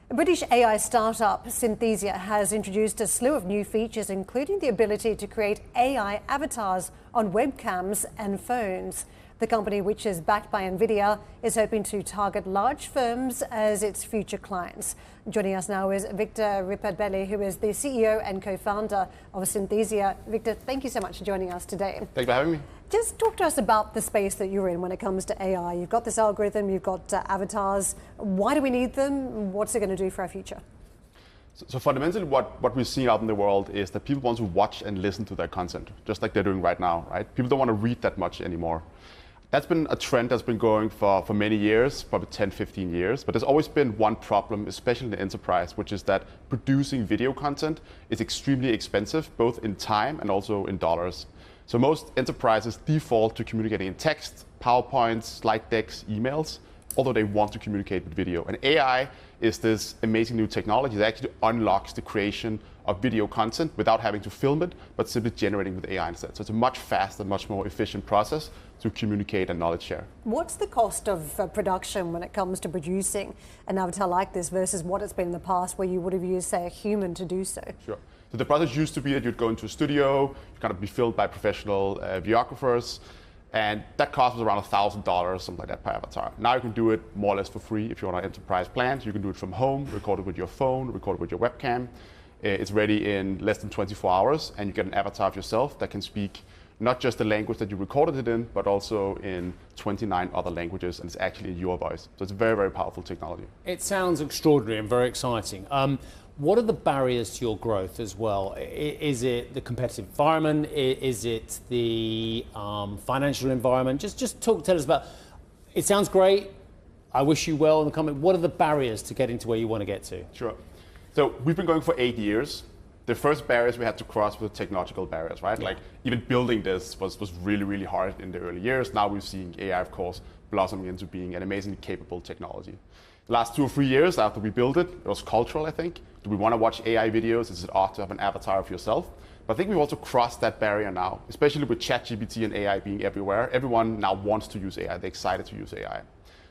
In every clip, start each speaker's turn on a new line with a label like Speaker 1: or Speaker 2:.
Speaker 1: A British AI startup, Synthesia, has introduced a slew of new features, including the ability to create AI avatars on webcams and phones. The company, which is backed by Nvidia, is hoping to target large firms as its future clients. Joining us now is Victor Riparbelli, who is the CEO and co-founder of Synthesia. Victor, thank you so much for joining us today.
Speaker 2: Thanks for having me.
Speaker 1: Just talk to us about the space that you're in when it comes to AI. You've got this algorithm, you've got avatars. Why do we need them? What's it going to do for our future?
Speaker 2: So fundamentally, what we're seeing out in the world is that people want to watch and listen to their content, just like they're doing right now, right? People don't want to read that much anymore. That's been a trend that's been going for many years, probably 10, 15 years. But there's always been one problem, especially in the enterprise, which is that producing video content is extremely expensive, both in time and also in dollars. So most enterprises default to communicating in text, PowerPoints, slide decks, emails, although they want to communicate with video. And AI is this amazing new technology that actually unlocks the creation of video content without having to film it, but simply generating with AI instead. So it's a much faster, much more efficient process to communicate and knowledge share.
Speaker 1: What's the cost of production when it comes to producing an avatar like this versus what it's been in the past where you would have used, say, a human to do so?
Speaker 2: Sure. So the process used to be that you'd go into a studio, you'd kind of be filmed by professional videographers, and that cost was around $1,000, something like that, per avatar. Now you can do it more or less for free if you're on an enterprise plan. You can do it from home, record it with your phone, record it with your webcam. It's ready in less than 24 hours, and you get an avatar of yourself that can speak not just the language that you recorded it in, but also in 29 other languages, and it's actually in your voice. So it's a very, very powerful technology.
Speaker 3: It sounds extraordinary and very exciting. What are the barriers to your growth as well? Is it the competitive environment? Is it the financial environment? Just tell us about, it sounds great. I wish you well in the company. What are the barriers to getting to where you want to get to?
Speaker 2: Sure. So we've been going for 8 years. The first barriers we had to cross were technological barriers, right? Yeah. Like even building this was really, really hard in the early years. Now we're seeing AI, of course, blossoming into being an amazingly capable technology. The last 2 or 3 years after we built it, it was cultural, I think. Do we want to watch AI videos? Is it odd to have an avatar of yourself? But I think we've also crossed that barrier now, especially with ChatGPT and AI being everywhere. Everyone now wants to use AI. They're excited to use AI.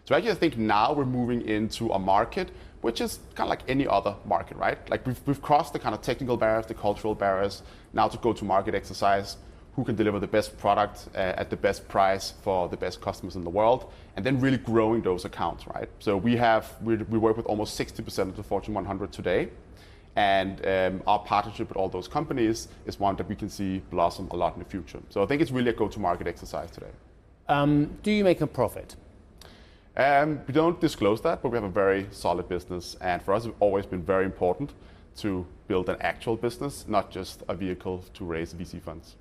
Speaker 2: So actually, I think now we're moving into a market which is kind of like any other market, right? Like we've crossed the kind of technical barriers, the cultural barriers. Now to go to market exercise, who can deliver the best product at the best price for the best customers in the world, and then really growing those accounts, right? So we work with almost 60% of the Fortune 100 today, and our partnership with all those companies is one that we can see blossom a lot in the future. So I think it's really a go-to-market exercise today.
Speaker 3: Do you make a profit?
Speaker 2: We don't disclose that, but we have a very solid business, and for us it's always been very important to build an actual business, not just a vehicle to raise VC funds.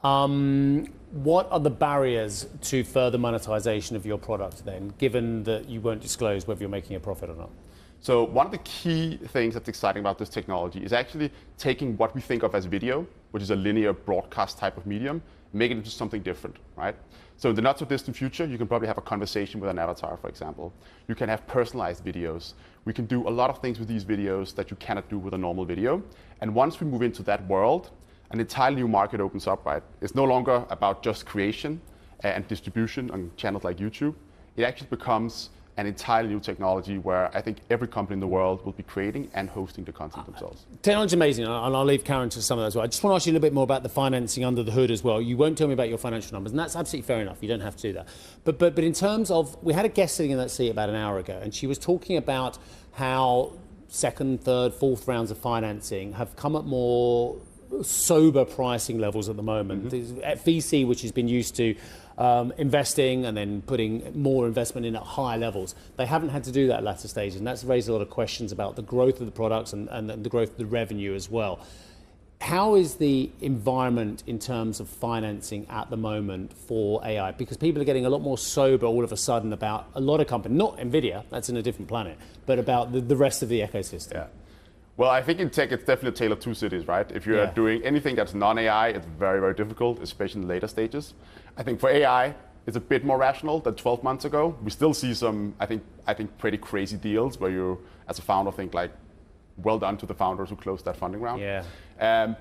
Speaker 3: What are the barriers to further monetization of your product then, given that you won't disclose whether you're making a profit or not?
Speaker 2: So one of the key things that's exciting about this technology is actually taking what we think of as video, which is a linear broadcast type of medium, making it into something different, right? So in the not so distant future, you can probably have a conversation with an avatar, for example. You can have personalized videos. We can do a lot of things with these videos that you cannot do with a normal video. And once we move into that world, an entirely new market opens up, right? It's no longer about just creation and distribution on channels like YouTube. It actually becomes an entirely new technology where I think every company in the world will be creating and hosting the content themselves.
Speaker 3: Technology is amazing, and I'll leave Karen to some of that as well. I just want to ask you a little bit more about the financing under the hood as well. You won't tell me about your financial numbers, and that's absolutely fair enough. You don't have to do that. But in terms of, we had a guest sitting in that seat about an hour ago, and she was talking about how second, third, fourth rounds of financing have come at more sober pricing levels at the moment. Mm-hmm. At VC, which has been used to investing and then putting more investment in at higher levels, they haven't had to do that at latter stages, and that's raised a lot of questions about the growth of the products and the growth of the revenue as well. How is the environment in terms of financing at the moment for AI? Because people are getting a lot more sober all of a sudden about a lot of companies, not Nvidia, that's in a different planet, but about the rest of the ecosystem.
Speaker 2: Yeah. Well, I think in tech, it's definitely a tale of two cities, right? If you're doing anything that's non-AI, it's very, very difficult, especially in the later stages. I think for AI, it's a bit more rational than 12 months ago. We still see some, I think pretty crazy deals where you, as a founder, think like, well done to the founders who closed that funding round.
Speaker 3: Yeah.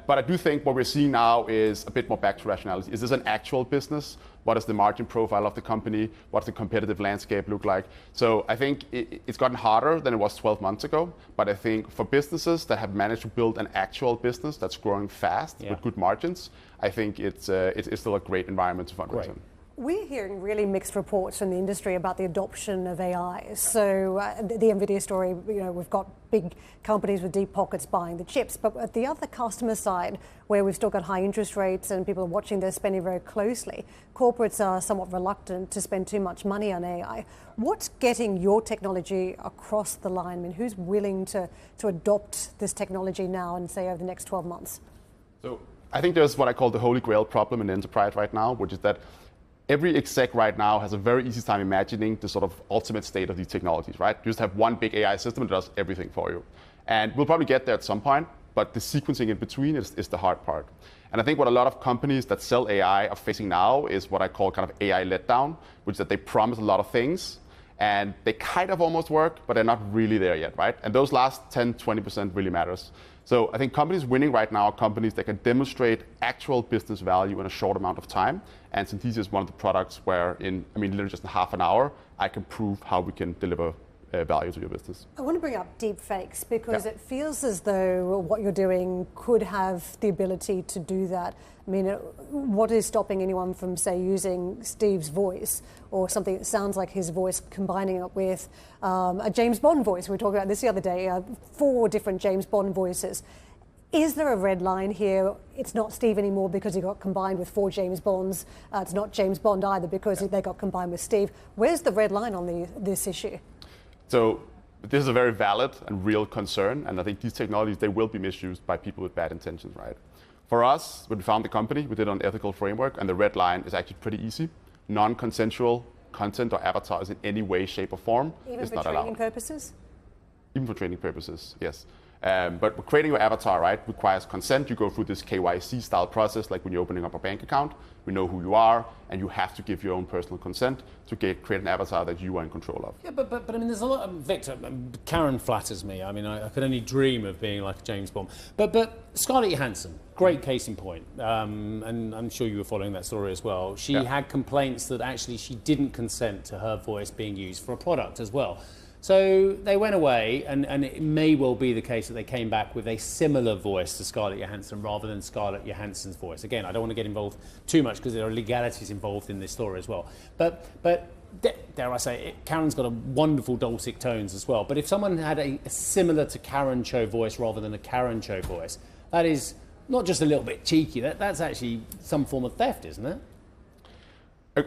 Speaker 2: But I do think what we're seeing now is a bit more back to rationality. Is this an actual business? What is the margin profile of the company? What's the competitive landscape look like? So I think it's gotten harder than it was 12 months ago. But I think for businesses that have managed to build an actual business that's growing fast with good margins, I think it's still a great environment to fundraise in.
Speaker 1: We're hearing really mixed reports from the industry about the adoption of AI. So the Nvidia story, we've got big companies with deep pockets buying the chips, but at the other customer side, where we've still got high interest rates and people are watching their spending very closely, corporates are somewhat reluctant to spend too much money on AI. What's getting your technology across the line? I mean, who's willing to adopt this technology now and say over the next 12 months?
Speaker 2: So I think there's what I call the holy grail problem in enterprise right now, which is that every exec right now has a very easy time imagining the sort of ultimate state of these technologies, right? You just have one big AI system that does everything for you. And we'll probably get there at some point, but the sequencing in between is the hard part. And I think what a lot of companies that sell AI are facing now is what I call kind of AI letdown, which is that they promise a lot of things and they kind of almost work, but they're not really there yet, right? And those last 10, 20% really matters. So I think companies winning right now are companies that can demonstrate actual business value in a short amount of time. And Synthesia is one of the products where literally just in half an hour, I can prove how we can deliver value to your business.
Speaker 1: I want to bring up deepfakes because it feels as though what you're doing could have the ability to do that. I mean, what is stopping anyone from, say, using Steve's voice or something that sounds like his voice, combining it with a James Bond voice? We were talking about this the other day, 4 different James Bond voices. Is there a red line here? It's not Steve anymore because he got combined with 4 James Bonds. It's not James Bond either because they got combined with Steve. Where's the red line on this issue?
Speaker 2: So this is a very valid and real concern, and I think these technologies, they will be misused by people with bad intentions, right? For us, when we found the company, we did it on ethical framework, and the red line is actually pretty easy. Non-consensual content or avatars in any way, shape, or form is not allowed.
Speaker 1: Even for training purposes?
Speaker 2: Even for training purposes, yes. But creating your avatar, right, requires consent. You go through this KYC style process, like when you're opening up a bank account. We know who you are, and you have to give your own personal consent to create an avatar that you are in control of.
Speaker 3: Yeah, but I mean, there's a lot of Victor. Karen flatters me. I mean, I could only dream of being like a James Bond. But Scarlett Johansson, great case in point, and I'm sure you were following that story as well. She had complaints that actually she didn't consent to her voice being used for a product as well. So they went away, and it may well be the case that they came back with a similar voice to Scarlett Johansson rather than Scarlett Johansson's voice. Again, I don't want to get involved too much because there are legalities involved in this story as well. But dare I say, Karen's got a wonderful dulcet tones as well. But if someone had a similar to Karen Cho voice rather than a Karen Cho voice, that is not just a little bit cheeky. That's actually some form of theft, isn't it?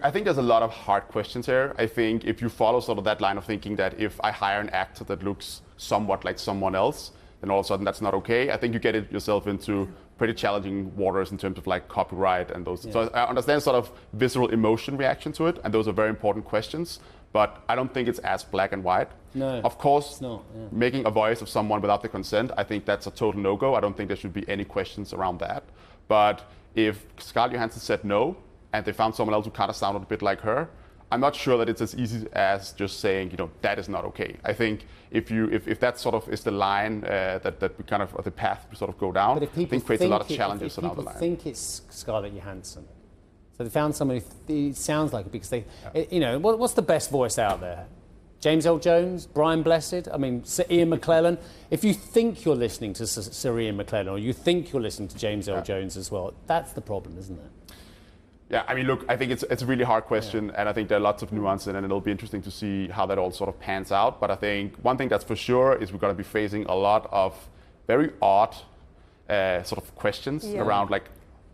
Speaker 2: I think there's a lot of hard questions here. I think if you follow sort of that line of thinking that if I hire an actor that looks somewhat like someone else, then all of a sudden that's not okay. I think you get yourself into pretty challenging waters in terms of like copyright and those. Yeah. So I understand sort of visceral emotion reaction to it, and those are very important questions. But I don't think it's as black and white.
Speaker 3: No,
Speaker 2: of course,
Speaker 3: it's not,
Speaker 2: making a voice of someone without the consent, I think that's a total no-go. I don't think there should be any questions around that. But if Scarlett Johansson said no, and they found someone else who kind of sounded a bit like her, I'm not sure that it's as easy as just saying, that is not okay. I think if that sort of is the line that we kind of, or the path we sort of go down, I think creates a lot of challenges around the line.
Speaker 3: If people think it's Scarlett Johansson, so they found somebody who sounds like it because they, what's the best voice out there? James L. Jones, Brian Blessed, Sir Ian McClellan. If you think you're listening to Sir Ian McClellan, or you think you're listening to James L. Jones as well, that's the problem, isn't it?
Speaker 2: Yeah, look, I think it's a really hard question, and I think there are lots of nuance in it, and it'll be interesting to see how that all sort of pans out. But I think one thing that's for sure is we're going to be facing a lot of very odd sort of questions around, like,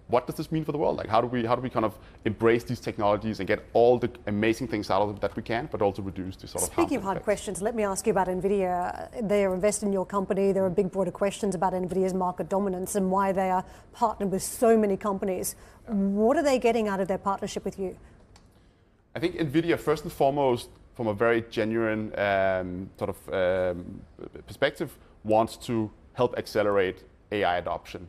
Speaker 2: what does this mean for the world? Like, how do we kind of embrace these technologies and get all the amazing things out of them that we can, but also reduce the sort of
Speaker 1: Speaking of hard questions, let me ask you about Nvidia. They are invested in your company. There are big, broader questions about Nvidia's market dominance and why they are partnered with so many companies. What are they getting out of their partnership with you?
Speaker 2: I think Nvidia, first and foremost, from a very genuine perspective, wants to help accelerate AI adoption.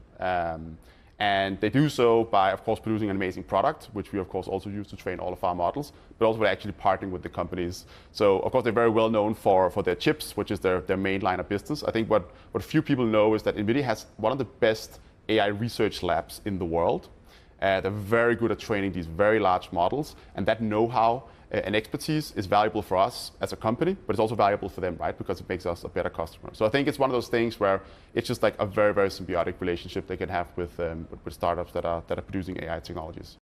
Speaker 2: And they do so by, of course, producing an amazing product, which we, of course, also use to train all of our models, but also by actually partnering with the companies. So, of course, they're very well known for their chips, which is their main line of business. I think what few people know is that Nvidia has one of the best AI research labs in the world. They're very good at training these very large models, and that know-how and expertise is valuable for us as a company, but it's also valuable for them, right? Because it makes us a better customer. So I think it's one of those things where it's just like a very, very symbiotic relationship they can have with startups that are producing AI technologies.